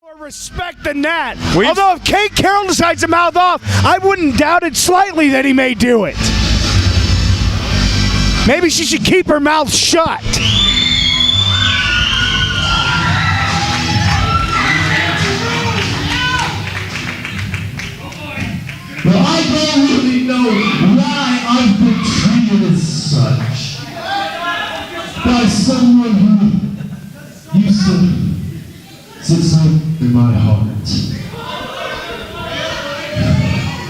More respect than that. Although if Kate Carroll decides to mouth off, I wouldn't doubt it slightly that he may do it. Maybe she should keep her mouth shut. But I don't really know why I've been treated as such by someone who used to sit so in my heart.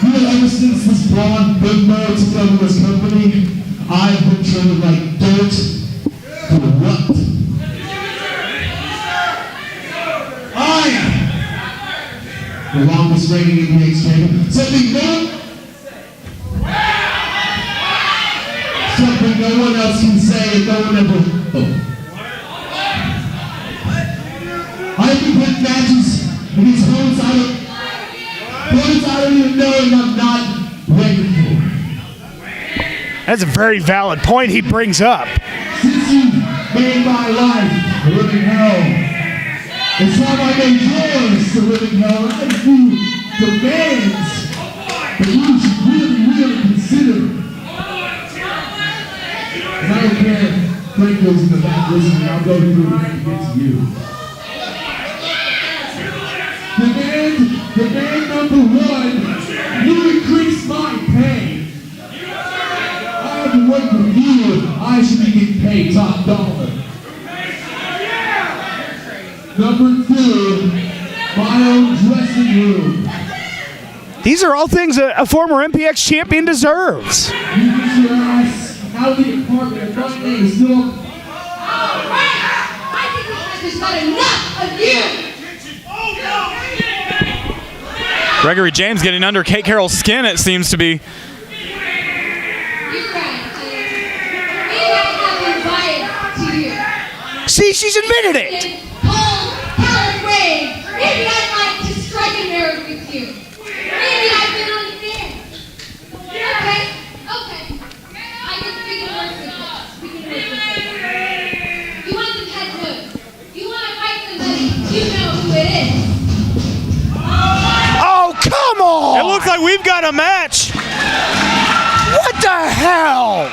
You know, ever since this blonde big mo took over this company, I've been treated like dirt for what? I am the longest reigning NBA champion. Something no one else can say and no one ever. I've been put matches against opponents I don't even know and I'm not ready for. That's a very valid point he brings up. Since you made my life a living hell, it's time I made yours a living hell. I do demands that you should really consider. And I don't care if Frank goes in the back listening, I'll go through it and get to you. Demand number one, you increase my pay. I've been working with you, I should be getting paid top dollar. Number two, my own dressing room. These are all things a former MPX champion deserves. You get your ass out of the apartment and my name is still. Alright! I think we've got enough of you! Gregory James getting under Kate Carroll's skin, it seems to be. You're right. Maybe I have invited to you. See, she's admitted it. Paul, Ray, maybe I'd like to strike a nerve with you. Maybe I've been unfair. Okay. I guess we can work with this. You want some head moves. You want to fight somebody. You know who it is. Oh, come on! It looks like we've got a match. What the hell?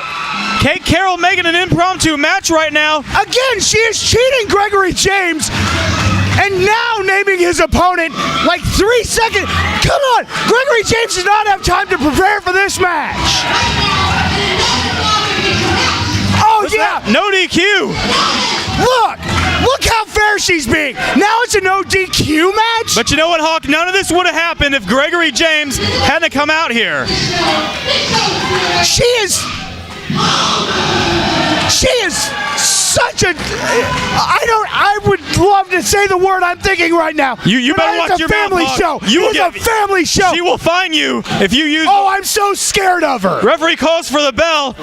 Kate Carroll making an impromptu match right now. Again, she is cheating Gregory James and now naming his opponent like 3 seconds. Come on! Gregory James does not have time to prepare for this match. Oh, yeah! No DQ. Look how fair she's being. Now it's a no DQ match? But you know what, Hawk? None of this would have happened if Gregory James hadn't come out here. She is such a. I would love to say the word I'm thinking right now. You better watch your mouth, Hawk. It's a family show. She will fine you if you use. Oh, I'm so scared of her. Referee calls for the bell.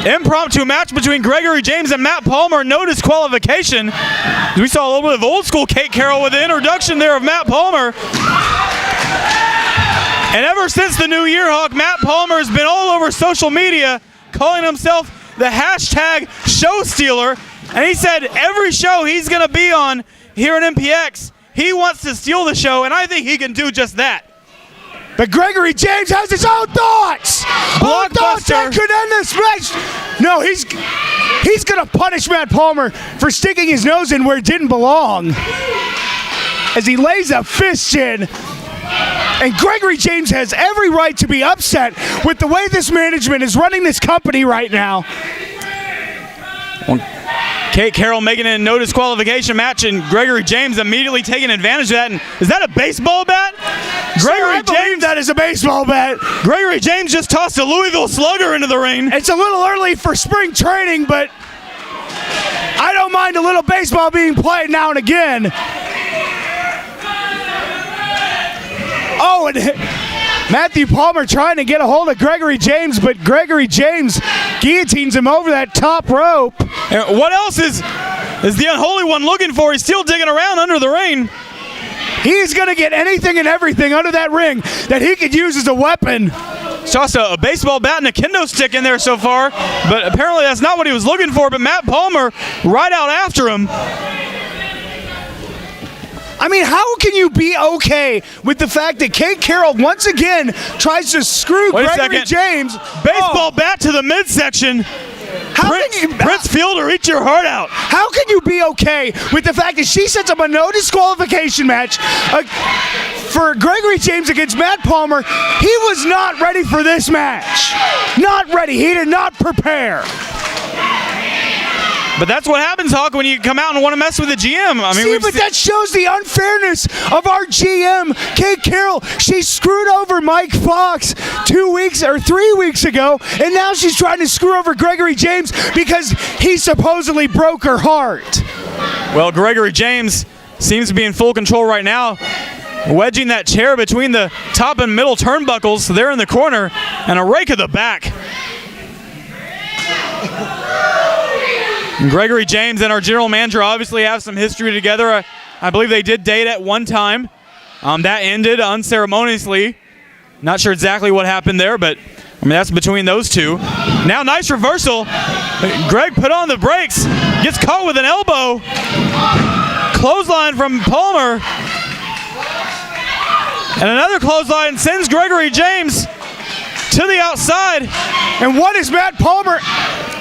Impromptu match between Gregory James and Matt Palmer. No disqualification. We saw a little bit of old school Kate Carroll with the introduction there of Matt Palmer. And ever since the new year, Hawk, Matt Palmer has been all over social media calling himself the hashtag show stealer. And he said every show he's going to be on here in MPX, he wants to steal the show, and I think he can do just that. But Gregory James has his own thoughts. Own thoughts that could end this match. No, he's going to punish Matt Palmer for sticking his nose in where it didn't belong as he lays a fist in. And Gregory James has every right to be upset with the way this management is running this company right now. Kate Carroll making it a no disqualification match, and Gregory James immediately taking advantage of that. And is that a baseball bat? Gregory James, that is a baseball bat. Gregory James just tossed a Louisville Slugger into the ring. It's a little early for spring training, but I don't mind a little baseball being played now and again. Oh, and Matthew Palmer trying to get a hold of Gregory James, but Gregory James guillotines him over that top rope. And what else is the Unholy One looking for? He's still digging around under the ring. He's going to get anything and everything under that ring that he could use as a weapon. tossed a baseball bat and a kendo stick in there so far, but apparently that's not what he was looking for. But Matt Palmer right out after him. I mean, how can you be okay with the fact that Kate Carroll once again tries to screw Gregory James? Baseball bat to the midsection. Prince Fielder, eat your heart out. How can you be okay with the fact that she sets up a no disqualification match for Gregory James against Matt Palmer? He was not ready for this match. Not ready. He did not prepare. But that's what happens, Hawk, when you come out and want to mess with the GM. I mean, but that shows the unfairness of our GM, Kate Carroll. She screwed over Mike Fox 3 weeks ago, and now she's trying to screw over Gregory James because he supposedly broke her heart. Well, Gregory James seems to be in full control right now, wedging that chair between the top and middle turnbuckles there in the corner, and a rake of the back. Gregory James and our general manager obviously have some history together. I believe they did date at one time. That ended unceremoniously. Not sure exactly what happened there, but I mean that's between those two. Now nice reversal. Greg put on the brakes, gets caught with an elbow. Clothesline from Palmer. And another clothesline sends Gregory James to the outside. And what is Matt Palmer?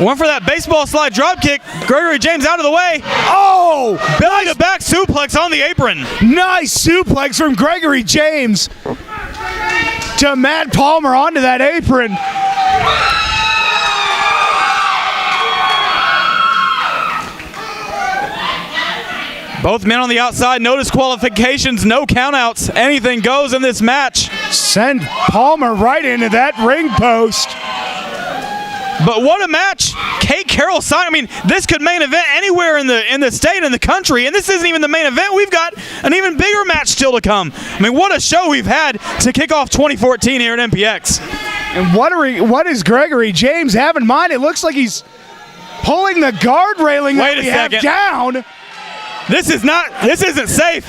Went for that baseball slide drop kick. Gregory James out of the way. Oh! Belly to back suplex on the apron. Nice suplex from Gregory James to Matt Palmer onto that apron. Both men on the outside, no disqualifications, no countouts. Anything goes in this match. Send Palmer right into that ring post. But what a match. Kate Carroll signed. I mean, this could main event anywhere in the state and the country, and this isn't even the main event. We've got an even bigger match still to come. I mean, what a show we've had to kick off 2014 here at MPX. And what does Gregory James have in mind? It looks like he's pulling the guard railing that we have down. This isn't safe.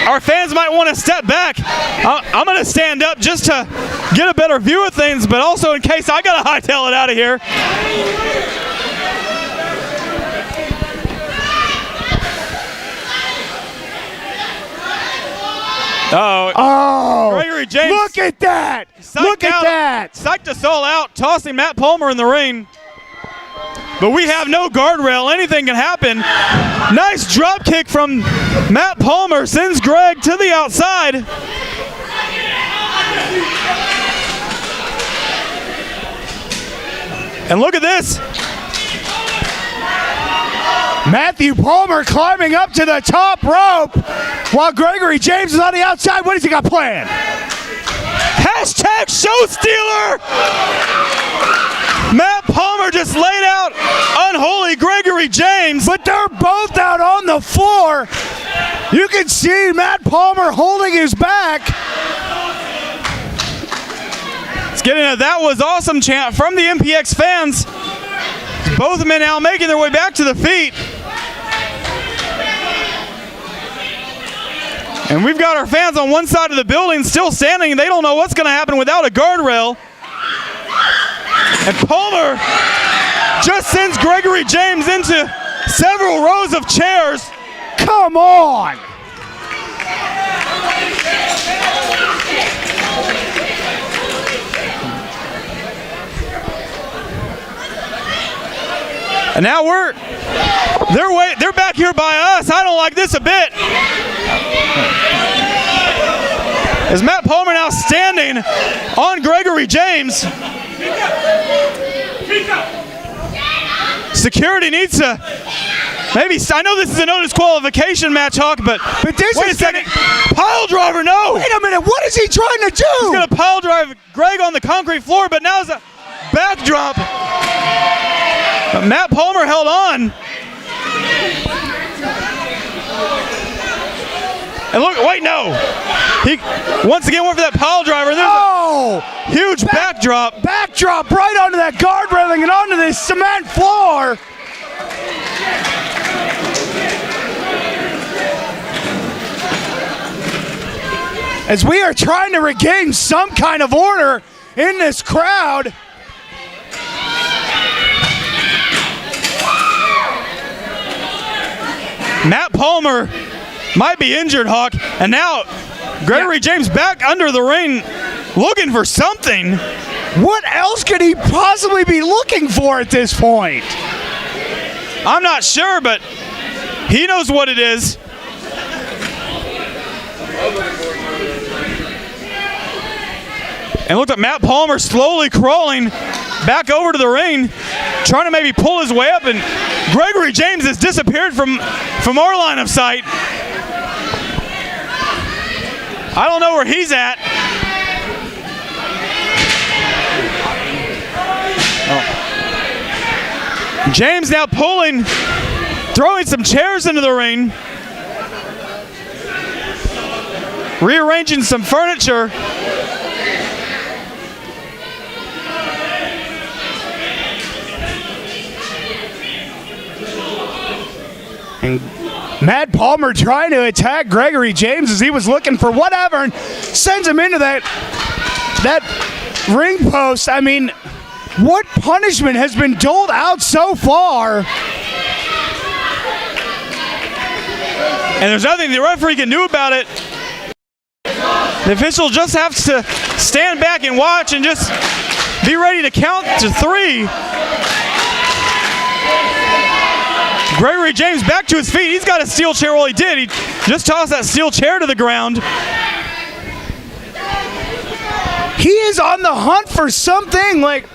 Our fans might want to step back. I'm going to stand up just to get a better view of things, but also in case I got to hightail it out of here. Oh, Gregory James. Look at that. Look at that. Psyched us all out, tossing Matt Palmer in the ring. But we have no guardrail. Anything can happen. Nice drop kick from Matt Palmer. Sends Greg to the outside. And look at this. Matthew Palmer climbing up to the top rope while Gregory James is on the outside. What has he got planned? Hashtag show stealer. Matt Palmer just laid out Unholy Gregory James. But they're both out on the floor. You can see Matt Palmer holding his back. Let's get into "That was awesome" chant from the MPX fans. Both men now making their way back to the feet. And we've got our fans on one side of the building still standing. They don't know what's going to happen without a guardrail. And Palmer just sends Gregory James into several rows of chairs. Come on! And now they're back here by us. I don't like this a bit. Is Matt Palmer now standing on Gregory James? Security needs to maybe. I know this is a no disqualification match, Hawk, but this wait a second. Pile driver, no. Wait a minute. What is he trying to do? He's going to pile drive Greg on the concrete floor, but now it's a backdrop. But Matt Palmer held on. And look, wait, no. He once again went for that pile driver. There's a huge backdrop. Backdrop right onto that guard railing and onto this cement floor. As we are trying to regain some kind of order in this crowd. Matt Palmer might be injured, Hawk, and now Gregory James back under the ring looking for something. What else could he possibly be looking for at this point? I'm not sure, but he knows what it is. And look at Matt Palmer slowly crawling back over to the ring, trying to maybe pull his way up, and Gregory James has disappeared from our line of sight. I don't know where he's at. Oh. James now pulling, throwing some chairs into the ring, rearranging some furniture. And Matt Palmer trying to attack Gregory James as he was looking for whatever and sends him into that ring post. I mean, what punishment has been doled out so far? And there's nothing the referee can do about it. The official just has to stand back and watch and just be ready to count to 3. Gregory James back to his feet. He's got a steel chair. Well, he did. He just tossed that steel chair to the ground. He is on the hunt for something like...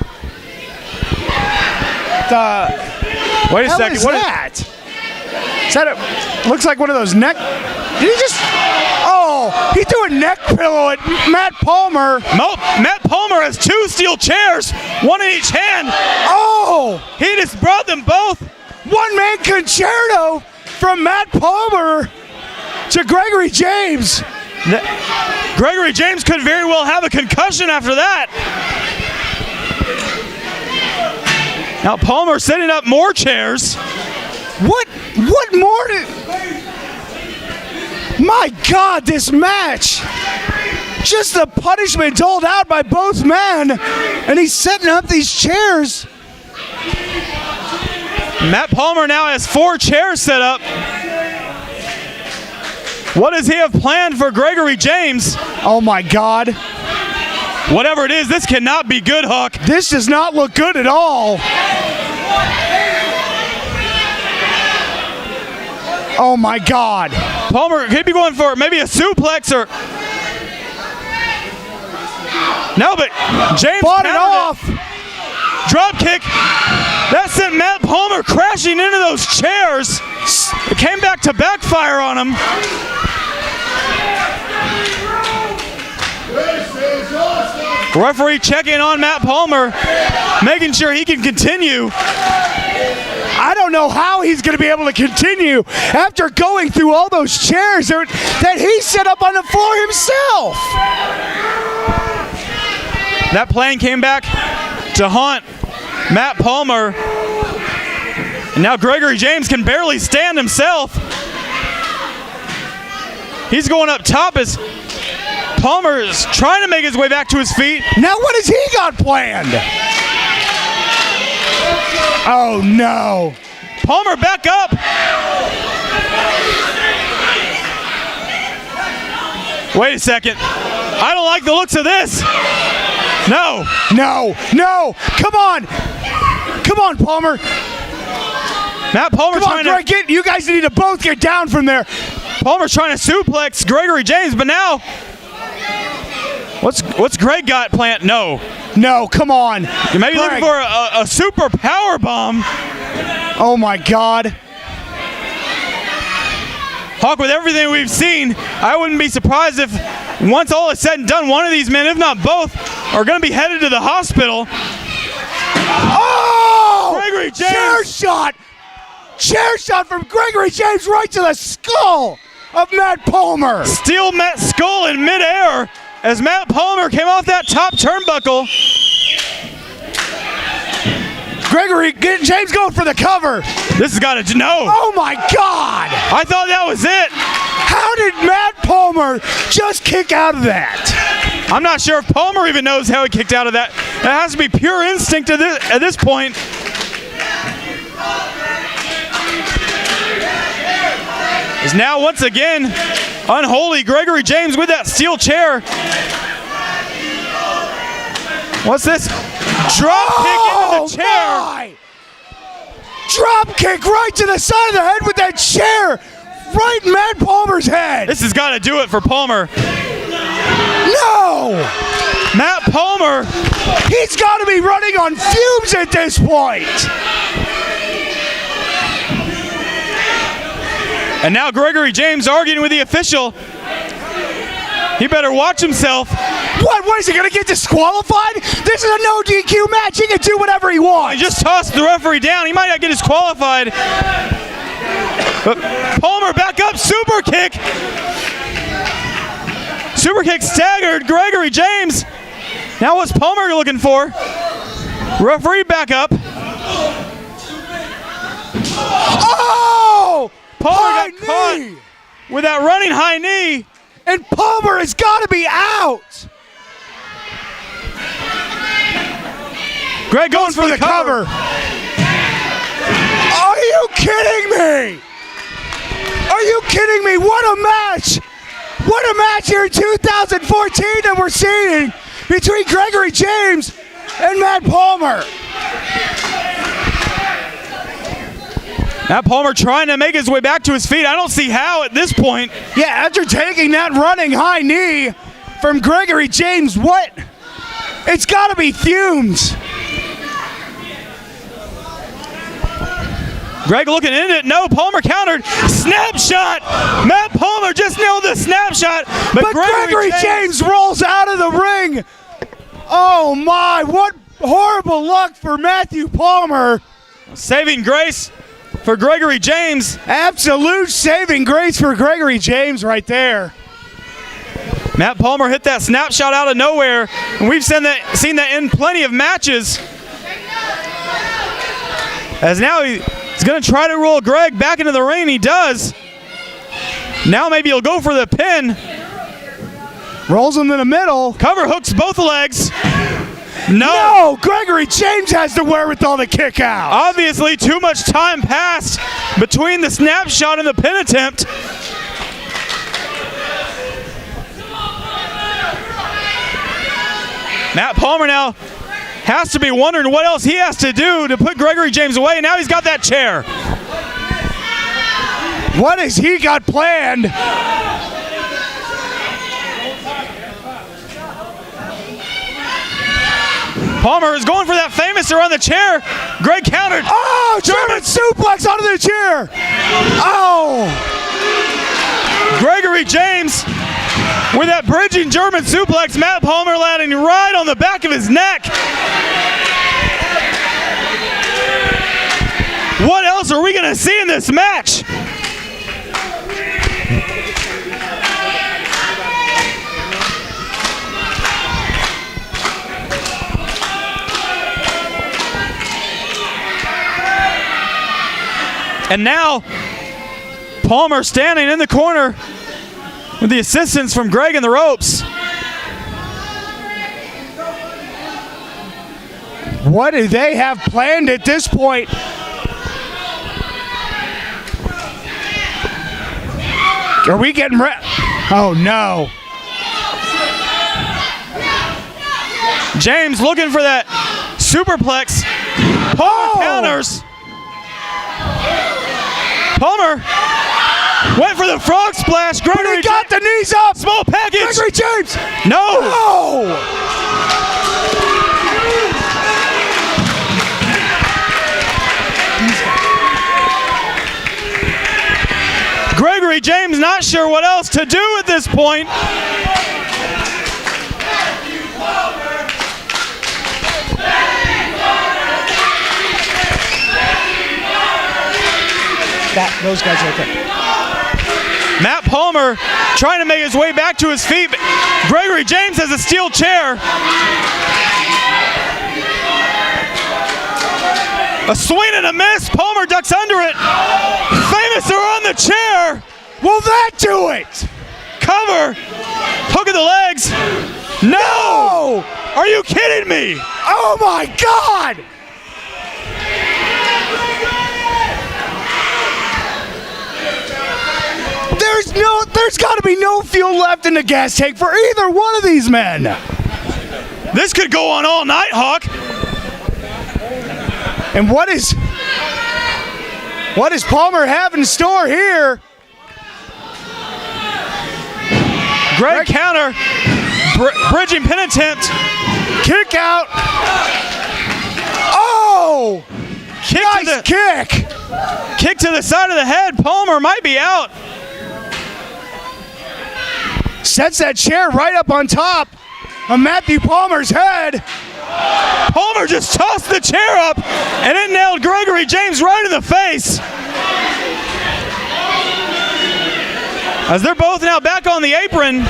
Wait a second. What is that? Is that looks like one of those neck... Did he just... Oh, he threw a neck pillow at Matt Palmer. Matt Palmer has 2 steel chairs, one in each hand. Oh! He just brought them both. One-man concerto from Matt Palmer to Gregory James. Gregory James could very well have a concussion after that. Now Palmer setting up more chairs. What more did... My God, this match. Just the punishment doled out by both men. And he's setting up these chairs. Matt Palmer now has 4 chairs set up. What does he have planned for Gregory James? Oh my God. Whatever it is, this cannot be good, Hawk. This does not look good at all. Oh my God. Palmer could be going for maybe a suplex or... No, but James fought it off. Drop kick. That sent Matt Palmer crashing into those chairs. It came back to backfire on him. Referee checking on Matt Palmer, making sure he can continue. I don't know how he's going to be able to continue after going through all those chairs that he set up on the floor himself. That plane came back to haunt Matt Palmer. And now Gregory James can barely stand himself. He's going up top as Palmer is trying to make his way back to his feet. Now what has he got planned? Oh no. Palmer back up. Wait a second. I don't like the looks of this. No. No. No. Come on. Come on, Palmer. Matt Palmer trying to... you guys need to both get down from there. Palmer's trying to suplex Gregory James, but now... What's Greg got planned? No. No, come on. You may be looking for a super power bomb. Oh my God. Hawk, with everything we've seen, I wouldn't be surprised if once all is said and done, one of these men, if not both, are going to be headed to the hospital. Oh! Gregory James! Chair shot! Chair shot from Gregory James right to the skull of Matt Palmer. Steel skull in midair as Matt Palmer came off that top turnbuckle. Gregory James going for the cover. This has got to no. Oh my God! I thought that was it. How did Matt Palmer just kick out of that? I'm not sure if Palmer even knows how he kicked out of that. It has to be pure instinct at this point. Is now once again Unholy Gregory James with that steel chair. What's this? Drop kick into the chair. My. Drop kick right to the side of the head with that chair. Right in Matt Palmer's head. This has got to do it for Palmer. No! Matt Palmer. He's got to be running on fumes at this point. And now Gregory James arguing with the official. He better watch himself. What is he going to get disqualified? This is a no DQ match. He can do whatever he wants. He just tossed the referee down. He might not get disqualified. But Palmer back up, super kick. Super kick staggered Gregory James. Now what's Palmer looking for? Referee back up. Oh! Palmer got caught with that running high knee. And Palmer has got to be out. Greg going for the cover. Are you kidding me? Are you kidding me? What a match! What a match here in 2014 that we're seeing between Gregory James and Matt Palmer. Matt Palmer trying to make his way back to his feet. I don't see how at this point. Yeah, after taking that running high knee from Gregory James, what? It's got to be fumes. Greg looking in it. No, Palmer countered. Snapshot. Matt Palmer just nailed the snapshot. But Gregory James rolls out of the ring. Oh my, what horrible luck for Matthew Palmer. Saving grace for Gregory James. Absolute saving grace for Gregory James right there. Matt Palmer hit that snapshot out of nowhere, and we've seen that in plenty of matches. As now he's going to try to roll Greg back into the ring. He does. Now maybe he'll go for the pin. Rolls him in the middle. Cover hooks both legs. No, Gregory James has the wherewithal to kick out. Obviously, too much time passed between the snapshot and the pin attempt. Matt Palmer now has to be wondering what else he has to do to put Gregory James away. Now he's got that chair. What has he got planned? Palmer is going for that famous around the chair. Greg countered. Oh, German suplex onto the chair. Oh. Gregory James with that bridging German suplex. Matt Palmer landing right on the back of his neck. What else are we going to see in this match? And now, Palmer standing in the corner with the assistance from Greg in the ropes. What do they have planned at this point? Are we getting ready? Oh, no. James looking for that superplex. Palmer counters. Palmer went for the frog splash. Gregory got the knees up. Small package. Gregory James. No. No. Gregory James not sure what else to do at this point. Those guys right there. Matt Palmer trying to make his way back to his feet. Gregory James has a steel chair. A swing and a miss. Palmer ducks under it. Famous are on the chair. Will that do it? Cover. Hook of the legs. No! Are you kidding me? Oh my God! There's got to be no fuel left in the gas tank for either one of these men. This could go on all night, Hawk. And what does Palmer have in store here? Greg counter. Bridging pin attempt. Kick out. Oh! Nice kick. Kick to the side of the head. Palmer might be out. Sets that chair right up on top of Matthew Palmer's head. Palmer just tossed the chair up, and it nailed Gregory James right in the face. As they're both now back on the apron.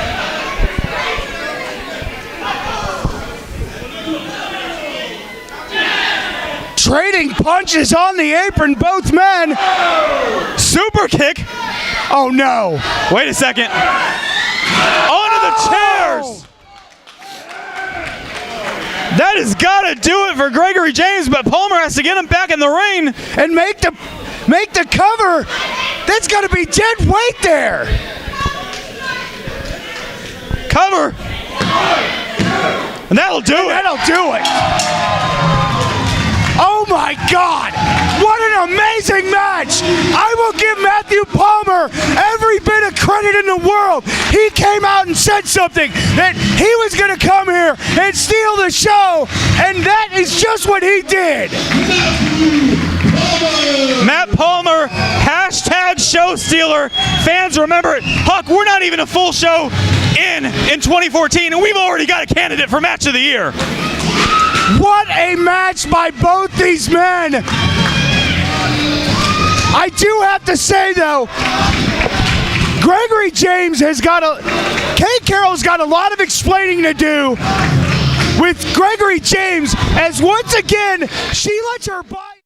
Trading punches on the apron, both men. Super kick. Oh no. Wait a second. Onto the chairs. That has got to do it for Gregory James, but Palmer has to get him back in the ring and make the cover. That's got to be dead weight there. Cover. And that'll do it. That'll do it. Oh my God! What an amazing match! I will give Matthew Palmer every bit of credit in the world. He came out and said something that he was going to come here and steal the show, and that is just what he did. Matt Palmer, hashtag show stealer. Fans, remember it. Huck, we're not even a full show in 2014, and we've already got a candidate for match of the year. What a match by both these men. I do have to say, though, Gregory James has got Kate Carroll's got a lot of explaining to do with Gregory James, as once again, she lets her body